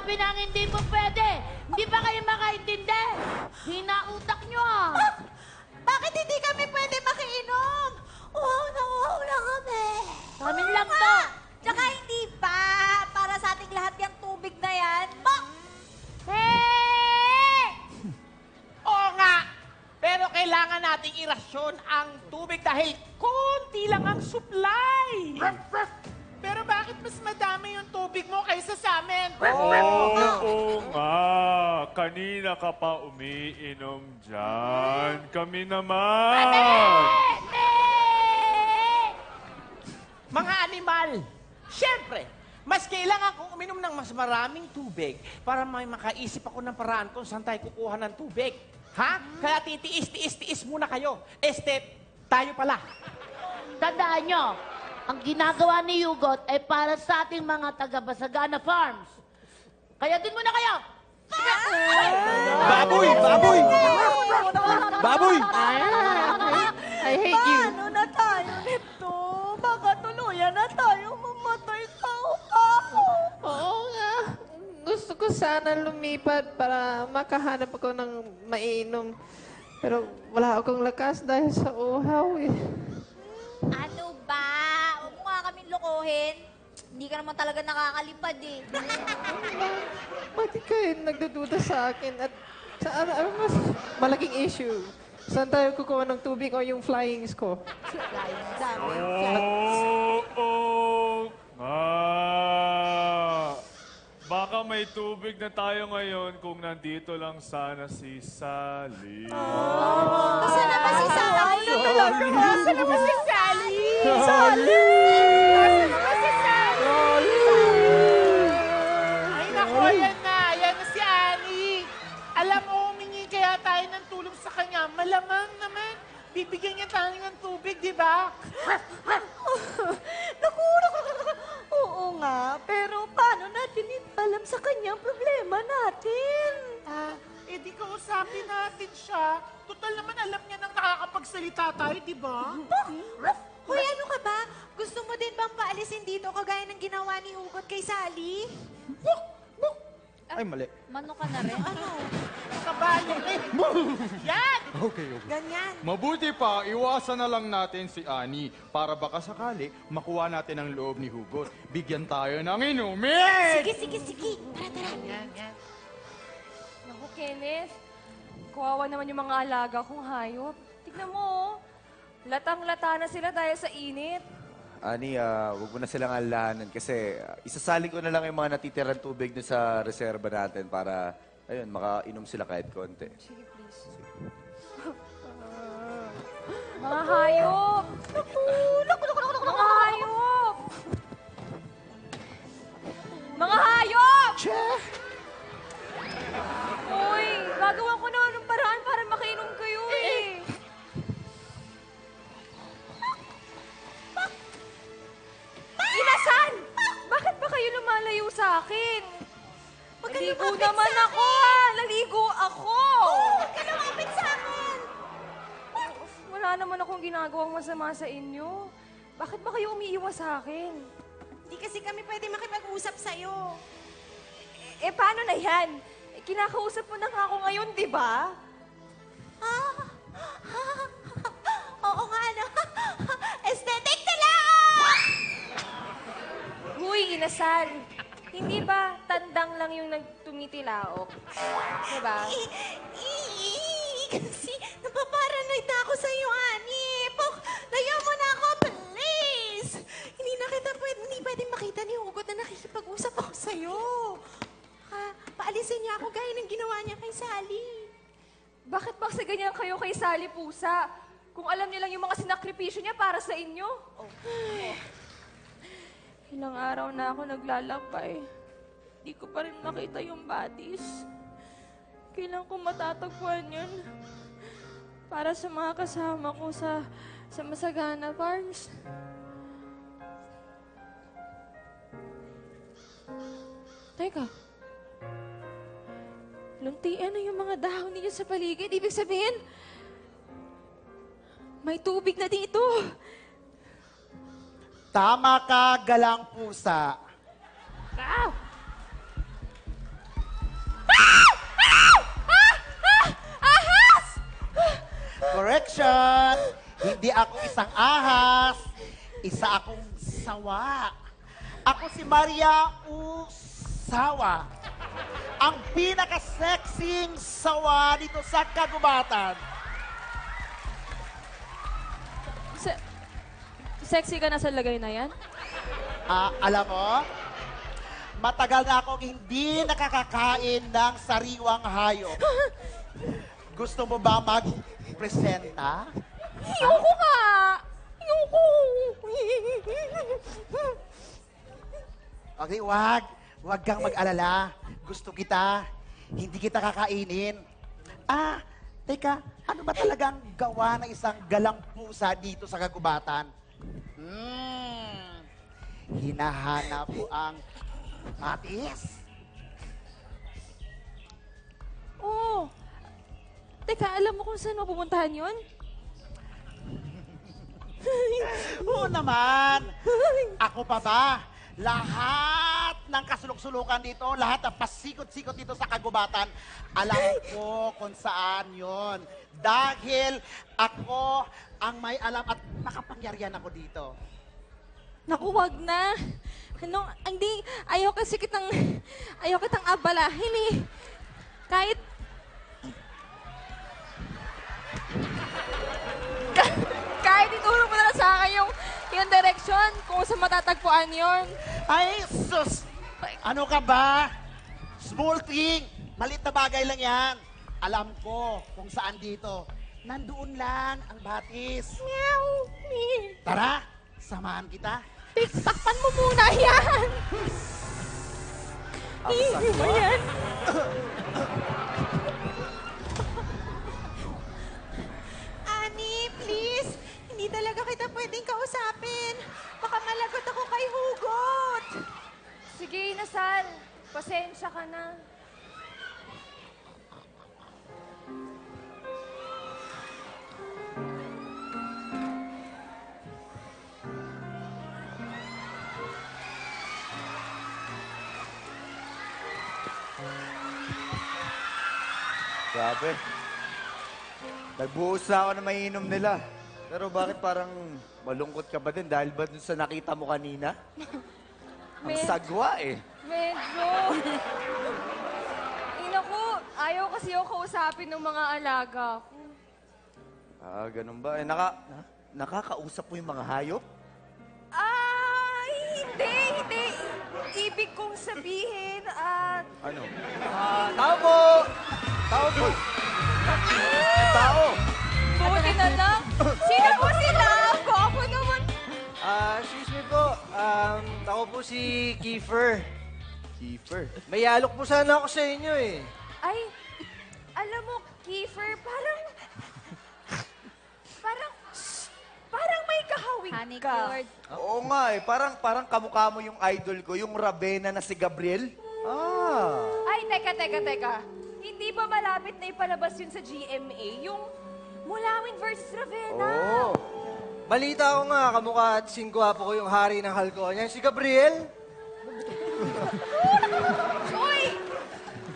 sinasabi ng hindi po pwede? Hindi ba kayo makaintindi? Hina utak nyo ah. Bakit hindi kami pwede makiinom? Uhaw na kami. Amin lang to. Tsaka hindi pa. Para sa ating lahat yung tubig na yan. Oo nga! Pero kailangan nating irasyon ang tubig dahil konti lang ang supply. Pero bakit mas madami yung tubig mo kaysa sa amin? Oo nga. Kanina ka pa umiinom dyan. Kami naman. Mga animal, syempre, mas kailangan kong uminom ng mas maraming tubig para may makaisip ako ng paraan kung saan tayo kukuha ng tubig. Ha? Kaya titiis muna kayo. Tayo pala. Tandaan nyo, ang ginagawa ni Hugot ay para sa ating mga taga-Basagana Farms. Kaya din muna kayo! Baboy! Baboy! Baboy! I hate you. Paano na tayo nito? Baka tuluyan na tayo mamatay sa uhaw. Oo nga. Gusto ko sana lumipat para makahanap ako ng mainom. Pero wala akong lakas dahil sa uhaw eh. Ano ba? Huwag mo nga kaming lokohin. Hindi ka naman talaga nakakalipad eh. Bakit kayo nagdududa sa akin? At sa ano mas malaking issue? Saan tayo kukuha ng tubig o yung flyings ko? Oo nga. Baka may tubig na tayo ngayon kung nandito lang sana si Sally. Saan na ba si Sally? Nasaan na ba si Sally? Sally! Nasaan na ba si Sally? Ay, naku, yan na si Annie. Alam mo, humingi kaya tayo ng tulong sa kanya. Malamang naman, bibigyan niya tayo ng tubig, di ba? Naku. Oo nga, pero paano natin alam sa kanya ang problema natin? Di kausapin natin siya. Total naman alam niya nang nakakapagsalita tayo, di ba? Hoy, ano ka ba? Gusto mo din bang paalisin dito kagaya ng ginawa ni Hugot kay Sally? Ay, mali. Mano ka na rin? Ano? Kabalo eh. Yan! Okay. Ganyan. Mabuti pa, iwasan na lang natin si Annie para baka sakali makuha natin ang loob ni Hugot. Bigyan tayo ng inumin! Sige. Tara. Yan. Naku, Kenneth. Kawawa naman yung mga alaga kong hayop. Tignan mo, oh. Latang-lata na sila dahil sa init. Ani, huwag mo na silang alahanan kasi isasali ko na lang yung mga natitirang tubig na sa reserba natin para, ayun, makainom sila kahit konti. Sige, please. Mga hayop! Mga hayop! Mga hayop! Uy, gagawa ko na ng paraan para makainom kayo eh. Inasan! Bakit ba kayo lumalayo sa akin? Naligo naman ako ah! Naligo ako! Huwag ka lumapit sa akin! Wala naman akong ginagawang masama sa inyo. Bakit ba kayo umiiwas sa akin? Hindi kasi kami pwede makipag-usap sa'yo. Eh, paano na yan? Eh, kinakausap mo na nga ako ngayon, di ba? Oo nga, ano? Aesthetic na lang! Huy, inasal. Hindi ba tandang lang yung nagtumitilaok? Diba? Kasi napaparanoid na ako sa'yo, Annie. Layo mo na ako, please. Hindi pwedeng makita ni Hugot na nakikipag-usap ako sa'yo. Paalisin niya ako gaya ng ginawa niya kay Sally. Bakit ba kasi ganyan kayo kay Sally Pusa? Kung alam niyo lang yung mga sinakripisyo niya para sa inyo? Ilang araw na ako naglalakbay. Di ko pa rin makita yung bodies. Kailan ko matatagpuan yun? Para sa mga kasama ko sa Masagana Farms. Teka. Luntian na yung mga dahon ninyo sa paligid. Ibig sabihin, may tubig na dito. Tama ka, galang pusa. isang ahas, isa akong sawa. Ako si Maria Usawa. Ang pinaka-sexing sawa dito sa kagubatan. Sexy ka na sa lagay na yan? Alam mo, matagal na akong hindi nakakakain ng sariwang hayop. Gusto mo ba mag-presenta? Ayoko nga! Ayoko! Okay, wag kang mag-alala. Gusto kita. Hindi kita kakainin. Teka, ano ba talagang gawa ng isang galang pusa dito sa kagubatan? Hinahanap ko ang batis. Oh! Teka, alam mo kung saan mapupuntahan yun? Oo naman. Ako pa ba? Lahat ng kasulok-sulukan dito, lahat ng pasikot-sikot dito sa kagubatan, alam ko kung saan yon. Dahil ako ang may alam at makapangyarihan ako dito. Naku, wag na. Ano, hindi, ayaw kitang abalahin eh. Kahit ituro mo na lang sa akin yung direksyon kung saan matatagpuan yon. Ay, sus! Ano ka ba? Small thing. Malit na bagay lang yan. Alam ko kung saan dito. Nandoon lang ang batis. Meow! Tara, samahan kita. Takpan mo muna yan! Hindi mo yan. Ani, please. Hindi talaga kita pwedeng kausapin. Baka malagot ako kay Hugot. Sige, Inasal. Pasensya ka na. Grabe. Nagbuhos na ako na mainom nila. Pero bakit parang malungkot ka ba din? Dahil ba dun sa nakita mo kanina? Ang sagwa eh. Medyo. Naku, ayaw kasi ako kausapin ng mga alaga ko. Ganun ba? Nakakausap mo yung mga hayop? Ay, hindi. Ibig kong sabihin, Ano? Tao po! Tao po! Tao! buti na lang. Sino po sila? Ako naman. Excuse me po. Ako po si Kiefer. Kiefer. May alok po sana ako sa inyo eh. Ay, alam mo, Kiefer, parang may kahawig ka. Oo nga eh. Parang kamukha mo yung idol ko, yung Ravenna na si Gabriel. Ay, teka. Hindi ba malapit na ipalabas yun sa GMA? Yung Mulawin versus Ravenna. Oo. Balita ko nga, kamukha at singwapo ko yung hari ng Halconian, si Gabriel. Uy!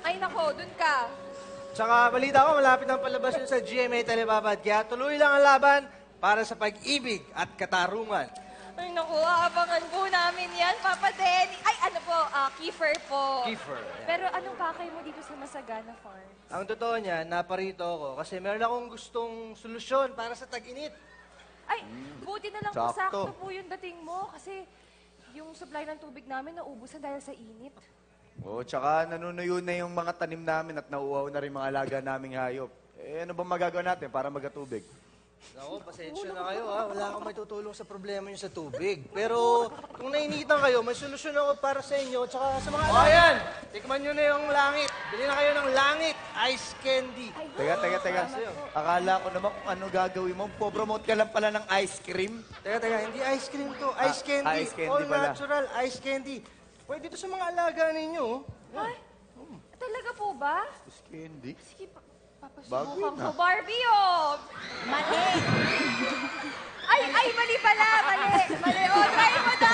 Ay, nako, dun ka. Tsaka balita ko, malapit ng palabas yun sa GMA Telebabad. Kaya tuloy lang ang laban para sa pag-ibig at katarungan. Ay, naku, aabangan po namin yan, Papa Denny. Ay, ano po, Kiefer po. Kiefer. Ayan. Pero anong pakay mo dito sa Masagana Farm? Ang totoo niya, naparito ako kasi meron akong gustong solusyon para sa tag-init. Ay, buti na lang po, Sakto. sakto po yung dating mo kasi yung supply ng tubig namin naubusan dahil sa init. Oo, tsaka nanunuyo na yung mga tanim namin at nauuhaw na rin mga alaga naming hayop. Ano bang magagawa natin para magkatubig? Ako, pasensya na kayo ha. Wala akong may tutulong sa problema niyo sa tubig. Pero kung nainitan kayo, may solusyon ako para sa inyo tsaka sa mga alaga. O ayan, tikman nyo na yung langit. Bili na kayo ng langit, ice candy. Teka. Akala ko naman kung ano gagawin mo. Po-promote ka lang pala ng ice cream. Teka, hindi ice cream to. Ice candy. Ice candy All pala. natural ice candy. Pwede ito sa mga alaga ninyo. Ay, talaga po ba? Ice candy? Sige, Bago papasubukan yun, ko. Barbie, oh! Mali. Ay, mali pala, mali. Oh, try mo na.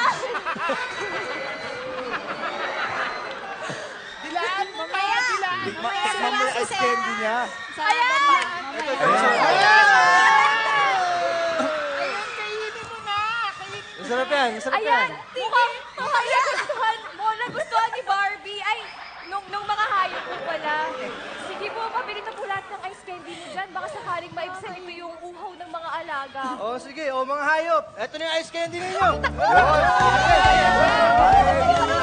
Dilaan mo kaya, dilaan. Tikman mo yung ice candy niya. Ayan! Ayan. Masarap yan, masarap Ayan, yan. mukhang nagustuhan ni Barbie. Ay, nung mga hayop po pala. Sige po, pabili na po lahat ng ice candy mo dyan. Baka sakaling maibsan ito yung uhaw ng mga alaga. O sige, o mga hayop, eto na yung ice candy ninyo. Ay,